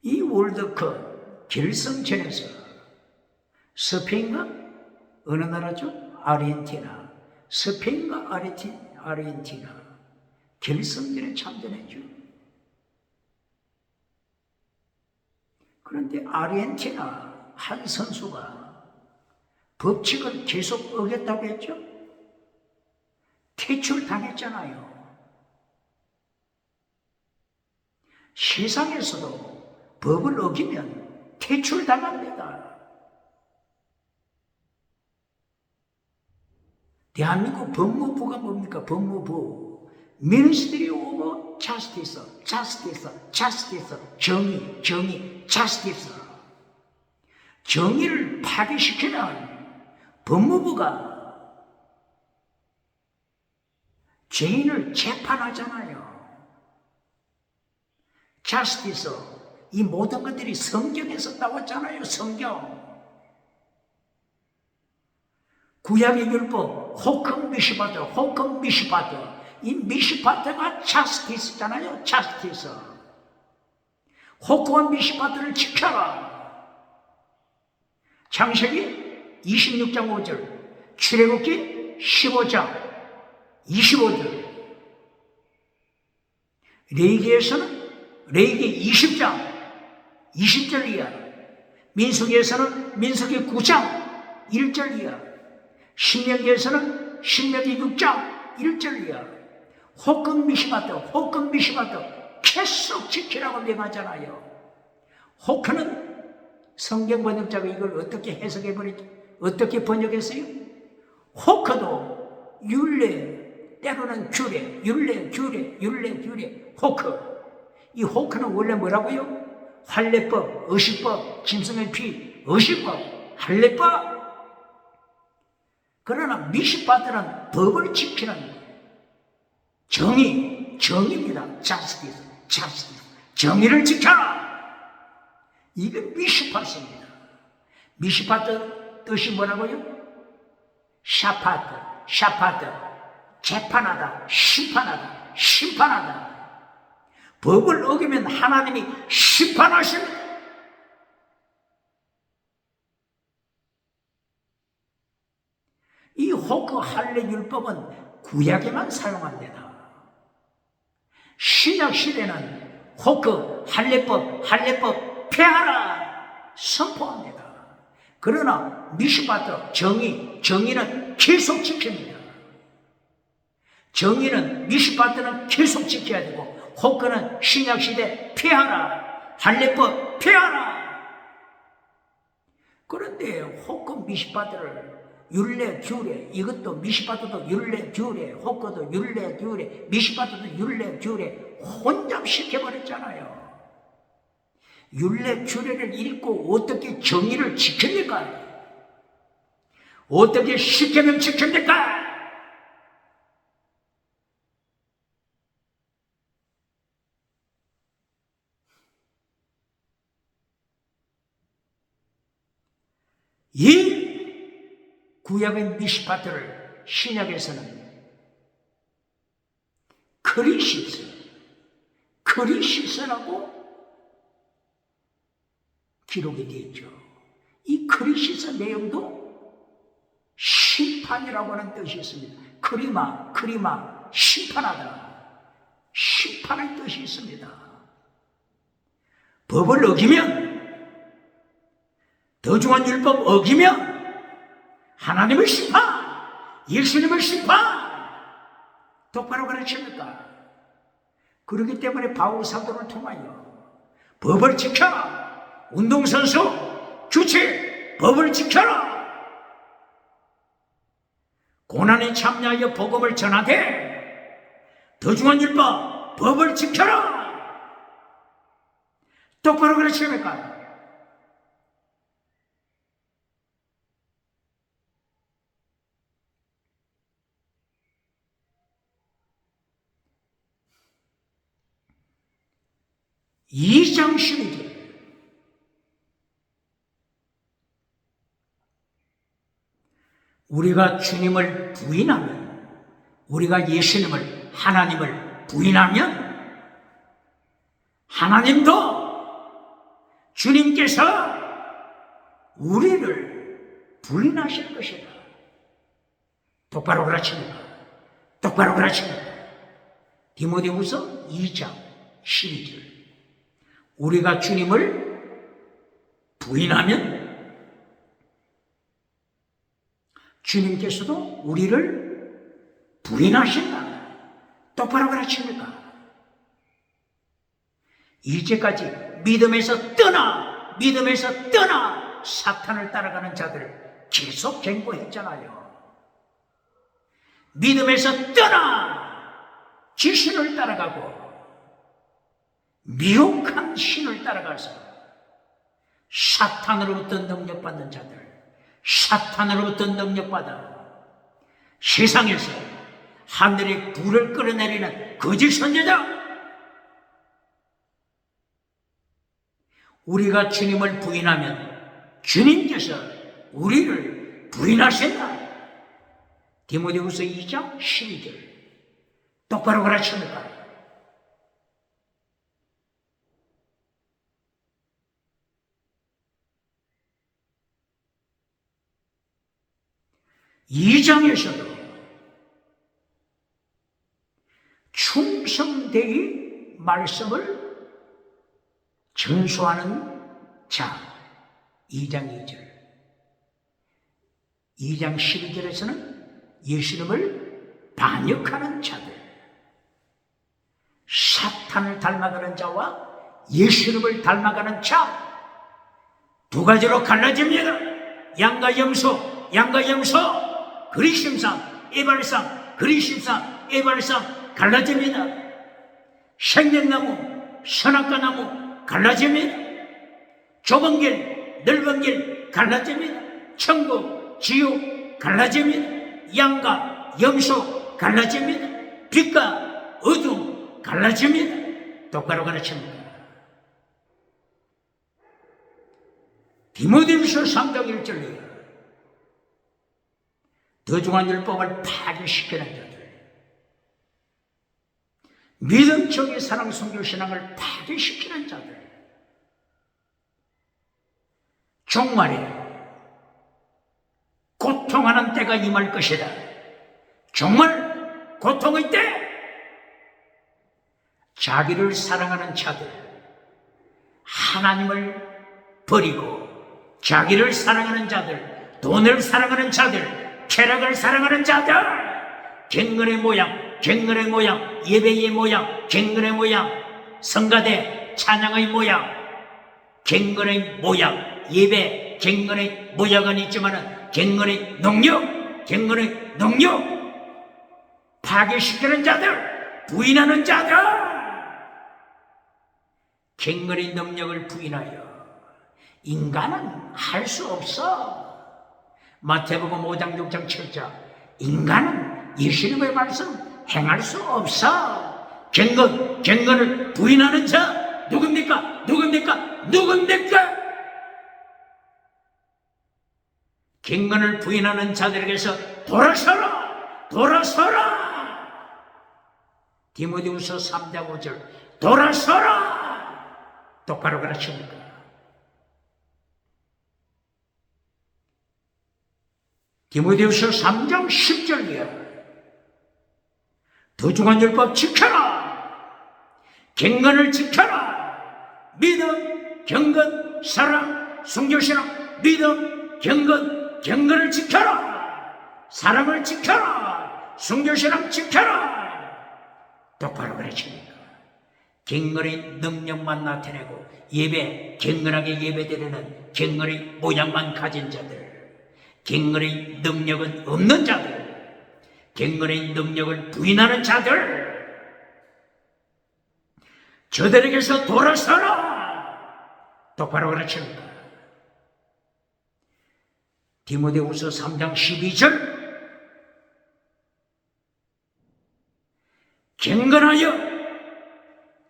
이 월드컵 결승전에서 스페인과 어느 나라죠? 아르헨티나. 스페인과 아르헨티나 결승전에 참전했죠. 그런데 아르헨티나 한 선수가 법칙을 계속 어겼다고 했죠. 퇴출당했잖아요. 세상에서도 법을 어기면 퇴출당합니다. 대한민국 법무부가 뭡니까? 법무부. Ministry of Justice, 정의, Justice. 정의를 파괴시키는 법무부가 죄인을 재판하잖아요. Justice, 이 모든 것들이 성경에서 나왔잖아요. 성경. 구약의 율법, 호금 미시바드. 이 미시바드가 자스티스잖아요. 자스티스. 호크와 미시바드를 지켜라. 창세기 26장 5절, 출애굽기 15장 25절. 레위기 20장 20절 이하. 민수기에서는 민수기 9장 1절 이하. 신명기에서는 신명기 6장 1절 이하. 호금 미시바드 계속 지키라고 명하잖아요. 호크는 성경 번역자가 이걸 어떻게 해석해버리죠? 어떻게 번역했어요? 호크도 율례, 때로는 규례, 율례, 호크. 이 호크는 원래 뭐라고요? 할례법, 의식법, 짐승의 피, 의식법, 할례법. 그러나 미시바드는 법을 지키는 정의입니다. 자스티스. 정의를 지켜라. 이게 미시파트입니다. 미시파트 뜻이 뭐라고요? 샤파트. 재판하다, 심판하다. 법을 어기면 하나님이 심판하십니다. 이 호크 할례 율법은 구약에만 사용합니다. 신약 시대는 호크 할례법 폐하라 선포합니다. 그러나 미시바트 정의는 계속 지킵니다. 정의는 미시바트는 계속 지켜야 되고 호크는 신약 시대 폐하라 할례법 폐하라. 그런데 호크 미시바트를 율례, 규례, 이것도 미시바트도 율례, 규례, 호크도 율례, 규례, 미시바트도 율례, 규례 혼잡시켜버렸잖아요. 율례, 규례를 읽고 어떻게 정의를 지킵니까? 어떻게 시키면 지킵니까? 이 구약의 미시바트를 신약에서는 크리시스라고 기록이 되어 있죠. 이 크리시스 내용도 심판이라고 하는 뜻이 있습니다. 크리마 심판하다. 심판의 뜻이 있습니다. 법을 어기면, 더 중한 율법 어기면 하나님의 심판, 예수님의 심판 똑바로 가르칩니까? 그렇기 때문에 바울 사도를 통하여 법을 지켜라, 운동선수 규칙 법을 지켜라, 고난에 참여하여 복음을 전하되 더 중한 율법 법을 지켜라 똑바로 가르칩니까? 이장 시리즈 우리가 주님을 부인하면, 우리가 예수님을, 하나님을 부인하면 하나님도 주님께서 우리를 부인하실 것이다. 똑바로 가르칩니다. 똑바로 가르칩니다. 디모데후서 2장 12절. 우리가 주님을 부인하면 주님께서도 우리를 부인하신다. 똑바로 가르칩니까? 이제까지 믿음에서 떠나 사탄을 따라가는 자들 계속 경고했잖아요. 믿음에서 떠나 지신을 따라가고 미혹한 신을 따라가서 사탄으로부터 능력받는 자들, 사탄으로부터 능력받아 세상에서 하늘의 불을 끌어내리는 거짓 선지자, 우리가 주님을 부인하면 주님께서 우리를 부인하신다. 디모데후서 2장 12절. 똑바로 가르칩니까? 이 장에서도 충성되이 말씀을 전수하는 자, 2장 2절. 2장 12절에서는 예수님을 반역하는 자들, 사탄을 닮아가는 자와 예수님을 닮아가는 자, 두 가지로 갈라집니다. 양과 염소, 양과 염소, 그리심상, 에발상, 그리심상, 에발상 갈라집니다. 생명나무, 선악과나무 갈라집니다. 좁은 길, 넓은 길 갈라집니다. 천국, 지옥 갈라집니다. 양과 염소 갈라집니다. 빛과 어둠 갈라집니다. 똑바로 가르칩니다. 디모데후서 3장 1절에 더 중한 율법을 파괴시키는 자들, 믿음적인 사랑 성교 신앙을 파괴시키는 자들, 종말에 고통하는 때가 임할 것이다. 정말 고통의 때, 자기를 사랑하는 자들, 하나님을 버리고 자기를 사랑하는 자들, 돈을 사랑하는 자들, 쾌락을 사랑하는 자들, 갱근의 모양, 갱근의 모양, 예배의 모양, 갱근의 모양, 성가대 찬양의 모양, 갱근의 모양, 예배 갱근의 모양은 있지만 갱근의 능력 파괴시키는 자들, 부인하는 자들, 갱근의 능력을 부인하여 인간은 할 수 없어. 마태복음 5장 6장 7절. 인간은 예수님의 말씀 행할 수 없어. 갱근을 부인하는 자 누굽니까? 갱근을 부인하는 자들에게서 돌아서라. 디모데후서 3장 5절. 돌아서라. 똑바로 가르칩니까? 디모데후서 3장 10절이야. 도중한 율법 지켜라. 경건을 지켜라. 믿음, 경건, 사랑, 순교신앙. 믿음, 경건을 지켜라. 사랑을 지켜라. 순교신앙 지켜라. 똑바로 가르칩니다. 경건의 능력만 나타내고 경건하게 예배드리는 경건의 모양만 가진 자들, 경건의 능력은 없는 자들, 경건의 능력을 부인하는 자들, 저들에게서 돌아서라. 똑바로 가르칩니다. 디모데후서 3장 12절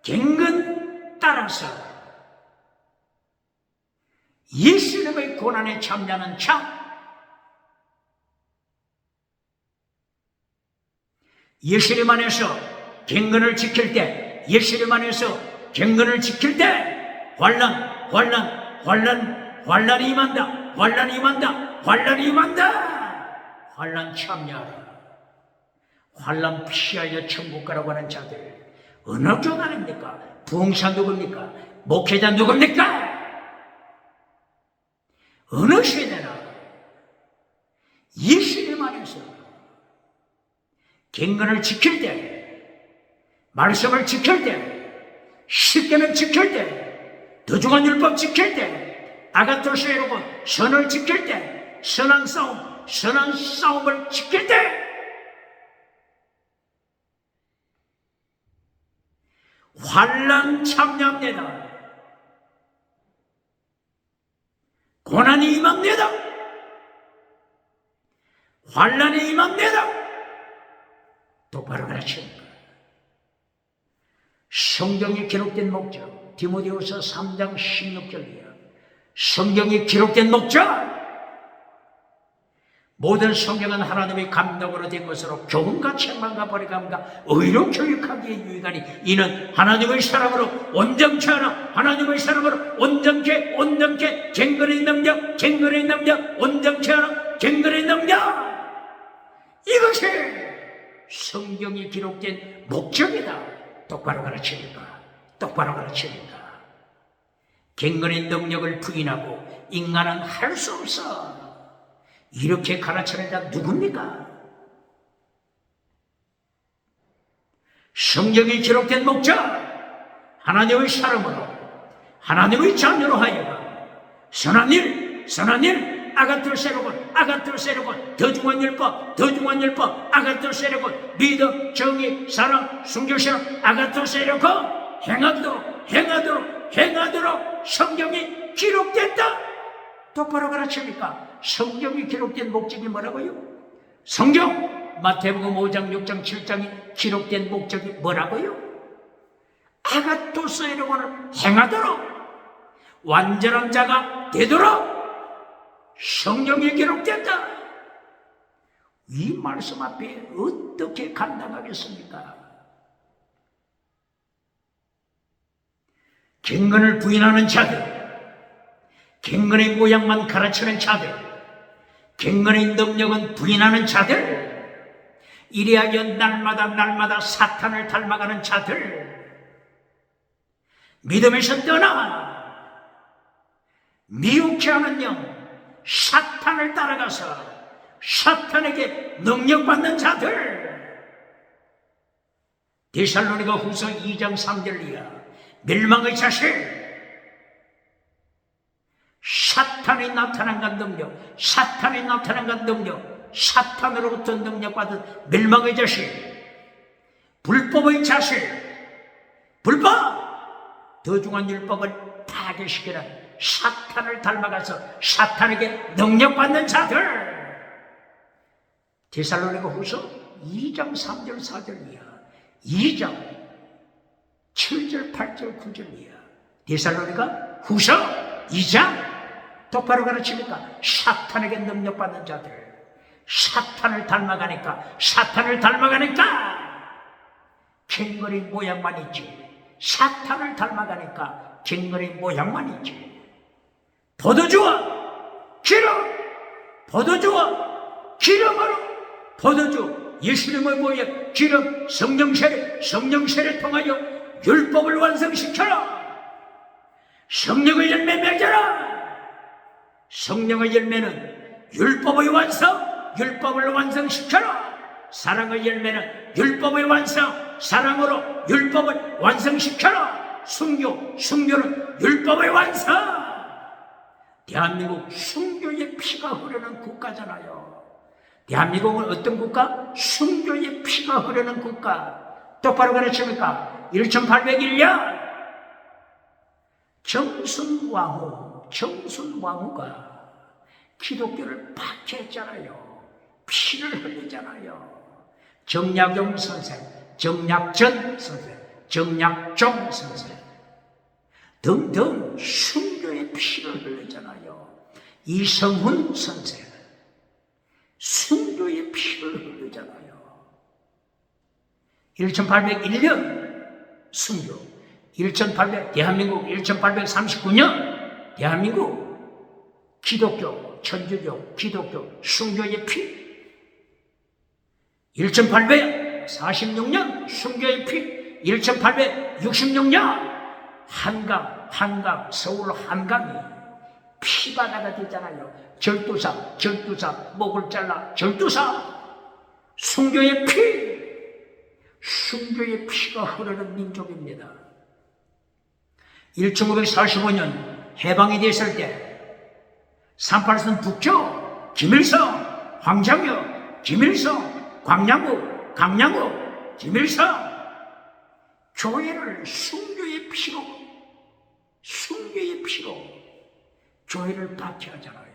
경건 따라서 예수님의 고난에 참여하는 자, 예수님 안에서 경건을 지킬 때, 예수님 안에서 경건을 지킬 때 환난이 임한다. 환난 참여하라. 환난 피하여 천국 가라고 하는 자들, 어느 교단입니까? 부흥사 누굽니까? 목회자 누굽니까? 어느 세대나 예수님 안에서 경건을 지킬 때, 말씀을 지킬 때, 십계명 지킬 때, 도중한 율법 지킬 때, 아가토스 이루고 선을 지킬 때, 선한 싸움을 지킬 때, 환난 참여합니다. 고난이 임합니다. 환난이 임합니다. 똑바로 가르칩니다. 성경에 기록된 목적, 디모데후서 3장 16절이야. 성경에 기록된 목적, 모든 성경은 하나님의 감동으로 된 것으로 교훈과 책망과 버리감과 의로 교육하기에 유익하니 이는 하나님의 사람으로 온전케 하라. 하나님의 사람으로 온전케 경건의 능력 온전케 하라. 경건의 능력, 이것이 성경에 기록된 목적이다. 똑바로 가르칩니다. 경건의 능력을 부인하고 인간은 할 수 없어. 이렇게 가르치는 자 누굽니까? 성경에 기록된 목적, 하나님의 사람으로, 하나님의 자녀로 하여금 선한 일, 아가토세로군, 더중한 율법, 아가토세로군, 믿음, 정의, 사랑, 순교신앙, 아가토세로군, 행하도록 성경이 기록됐다. 똑바로 가르치니까 성경이 기록된 목적이 뭐라고요? 성경 마태복음 5장, 6장, 7장이 기록된 목적이 뭐라고요? 아가토스에로군을 행하도록, 완전한 자가 되도록 성경에 기록됐다. 이 말씀 앞에 어떻게 감당하겠습니까? 경건을 부인하는 자들, 경건의 모양만 가르치는 자들, 경건의 능력은 부인하는 자들, 이래하여 날마다 사탄을 닮아가는 자들, 믿음에서 떠나 미혹해 하는 영, 사탄을 따라가서 사탄에게 능력받는 자들, 데살로니가 후서 2장 3절이야. 멸망의 자식, 사탄이 나타난 것 능력, 사탄으로부터 능력받은 멸망의 자식, 불법의 자식, 불법, 더중한 율법을 파괴시키는 사탄을 닮아가서 사탄에게 능력받는 자들, 데살로니가 후서 2장 3절 4절이야. 2장 7절 8절 9절이야. 데살로니가 후서 2장 똑바로 가르치니까 사탄에게 능력받는 자들, 사탄을 닮아가니까 경건의 모양만 있지. 사탄을 닮아가니까 경건의 모양만 있지. 포도주와 기름으로 포도주 예수님의 보혈, 기름, 성령세를 통하여 율법을 완성시켜라. 성령의 열매 맺어라. 성령의 열매는 율법의 완성, 율법을 완성시켜라. 사랑의 열매는 율법의 완성, 사랑으로 율법을 완성시켜라. 순교는 율법의 완성. 대한민국 순교의 피가 흐르는 국가잖아요. 대한민국은 어떤 국가? 순교의 피가 흐르는 국가. 똑바로 가르칩니까? 1801년 정순왕후가 기독교를 박해했잖아요. 피를 흘리잖아요. 정약용 선생, 정약전 선생, 정약종 선생 등등 순교의 피를 흘리잖아요. 이성훈 선생 순교의 피를 흘리잖아요. 1801년 순교, 대한민국 1839년 대한민국 기독교, 천주교, 기독교 순교의 피. 1846년 순교의 피. 1866년 한강, 서울 한강이 피바다가 되잖아요. 절두사, 목을 잘라, 절두사. 순교의 피. 순교의 피가 흐르는 민족입니다. 1945년 해방이 됐을 때 38선 북쪽 김일성, 황장혁, 김일성, 강량구, 김일성 교회를 순교의 피로 교회를 박해하잖아요.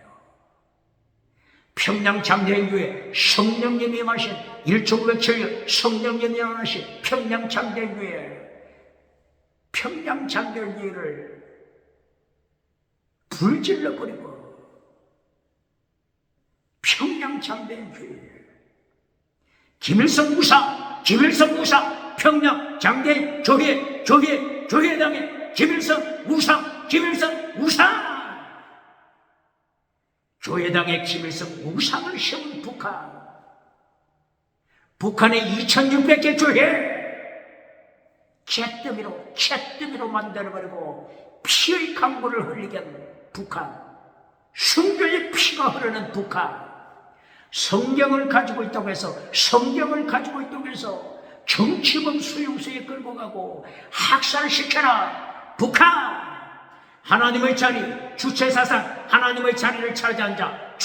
평양 장대교회 성령님이 임하신 1907년 성령님이 임하신 평양 장대교회를 불질러버리고 평양 장대교회 김일성 무사 평양 장대교회당에 김일성 우상 교회당에 김일성 우상을 세운 북한의 2600개 교회 잿더미로 만들어버리고 피의 강물을 흘리게 한 북한, 순교의 피가 흐르는 북한, 성경을 가지고 있다고 해서 정치범 수용소에 끌고 가고 학살시켜라. 북한 하나님의 자리, 주체사상 하나님의 자리를 차지한 자,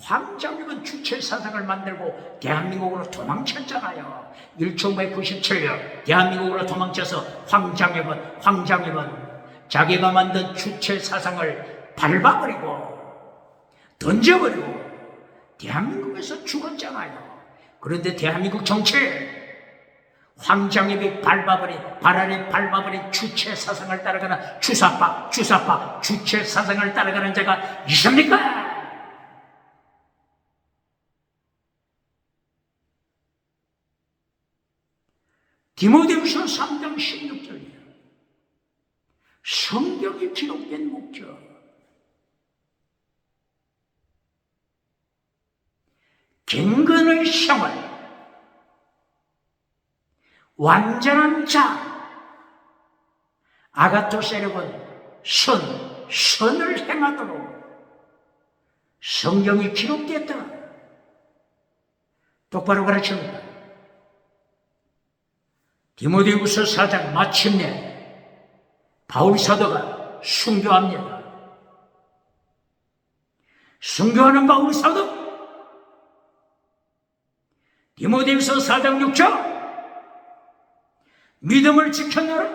황장혁은 주체사상을 만들고 대한민국으로 도망쳤잖아요. 1997년 대한민국으로 도망쳐서 황장혁은 자기가 만든 주체사상을 밟아버리고 던져버리고 대한민국에서 죽었잖아요. 그런데 대한민국 정치 황장혁이 발 아래 밟아버린 주체사상을 따라가는 주사파 주체사상을 따라가는 자가 있습니까? 디모데후서 3장 16절이에요. 성경이 기록된 목적, 경건의 생활, 완전한 자, 아가토 세력은 선을 행하도록 성경이 기록됐다. 똑바로 가르칩니다. 디모데후서 4장 마침내 바울 사도가 순교합니다. 순교하는 바울 사도, 디모데후서 4장 6절 믿음을 지켰노라,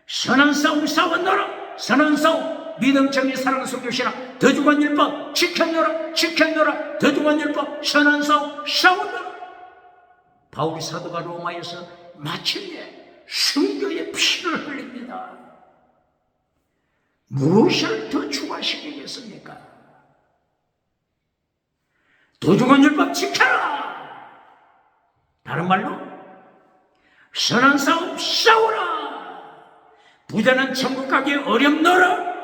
선한 싸움 싸웠노라, 선한 싸움, 믿음, 정의, 사랑, 순교시라, 더중한 율법 지켰노라, 더중한 율법, 선한 싸움 싸웠노라. 바울 사도가 로마에서 마침내 순교의 피를 흘립니다. 무엇을 더 추가시키겠습니까? 도중한 율법 지켜라. 다른 말로 선한 싸움 싸우라. 부자는 천국 가기에 어렵노라.